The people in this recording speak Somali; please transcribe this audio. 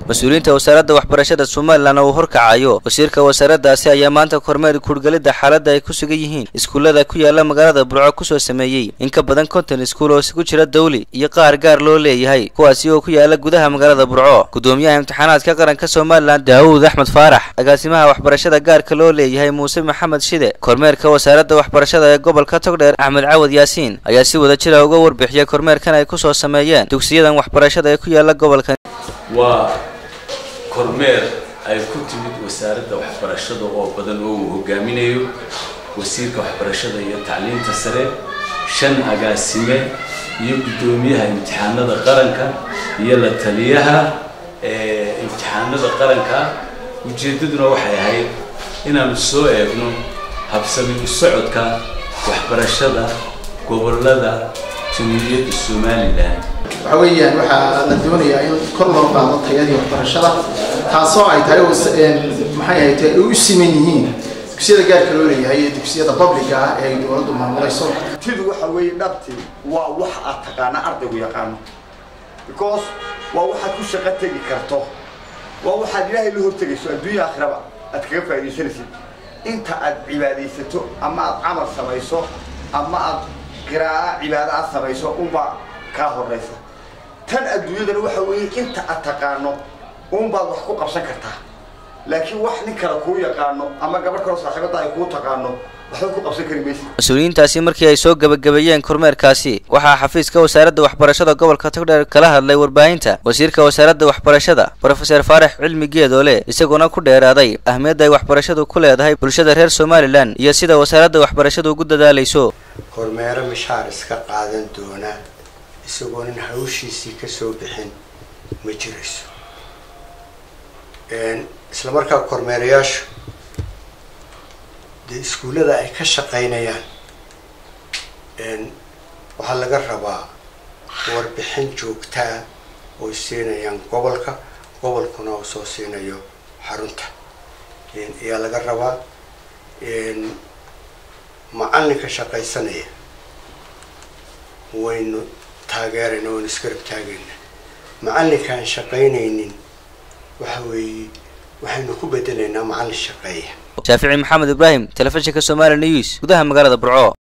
mas-uuliyiinta wasaaradda waxbarashada Soomaaliland oo horkacayo wasiirka wasaaraddaasi ayaa maanta kormeer kurgalida xaaladda ay ku sugan yihiin iskuulada ku yaala magaalada Burco ku soo sameeyay in ka badan 50 iskuul oo isugu jira dawli iyo qaar gaar loo leeyahay kuwaasi oo ku yaala gudaha magaalada Burco. Gudoomiyaha imtixaanaadka qaranka Soomaaliland Daawud Axmed Faarax, agaasimaha waxbarashada gaarka loo leeyahay Muuse Maxamed Shide, kormeerka wasaaradda waxbarashada ee gobolka Togdheer Axmed Cawad Yaasiin ayaa si wada jir ah uga warbixiyay kormeerkan ay ku soo sameeyeen dugsiyadan waxbarashada ee ku yaala gobolka. kormeer ay ku timid wasaaradda waxbarashada oo badan oo uu hogaaminayo wasiirka waxbarashada iyo tacliinta sare, 5 agaasime iyo gudoomiyaha imtixaanada qaranka iyo la taliyaha imtixaanada qaranka. ujeedaduna waxay ahayd inaan soo eegno habsami u socodka waxbarashada gobolada Jamhuuriyadda Soomaaliland. waxaweyaan waxa la doonayaa in kor loo qaado tayada waxbarashada taasoo ay tahay maxay ahayd u siman yihiin dugsiyada gaarka loo leeyahay iyo dugsiyada public ah ee dawladdu maamulayso. tidu waxa weeye dhabti waa wax aad taqaan ardaygu yaqaan because waa waxa ku shaqo tagi karto waa waxa Ilaahay la hortagayso adduunka aakhiraba aad kaga faa'iideysanaysid inta aad cibaadeysato ama aad amal samayso ama aad qiraa'o cibaadada samayso uma ka horeysa tan adduunyada waxa weeye inta aad taqaano baad wax ku qabsan kartaa laakiin wax nin kale ku yaqaano ama gabadh kale saaxiibada ay ku taqaano waxa ku qabsan kari maysid. Mas-uuliyiintaasi markii ay soo gabagabeeyeen kormeerkaasi waxaa xafiiska wasaaradda waxbarashada gobolka Togdheer kala hadlay warbaahinta wasiirka wasaaradda waxbarashada Professor Faarax Cilmi Geedoole, isaguna ku dheeraaday ahmiyadda ay waxbarashadu ku leedahay bulshada reer Soomaaliland iyo sida wasaaradda waxbarashadu ugu dadaalayso. kormeero mishaar iska qaadan doona isagoo in hawshiisii ka soo bixin ma jirayso. isla markaa kormeerayaashu iskuulada ay ka shaqaynayaan waxaa laga rabaa warbixin joogta oo siinayaan gobolkuna oo soo siinayo xarunta ayaa laga rabaa. macalinka shaqaysanaya waynu taageerayna oo iskarab taagayna macalinkaan shaqaynaynin waxa weeye waxaynu ku bedelaynaa macalin shaqeeya. Shaafici Maxamed Ibrahim, Telefishinka Soomaali News, gudaha magaalada Burco.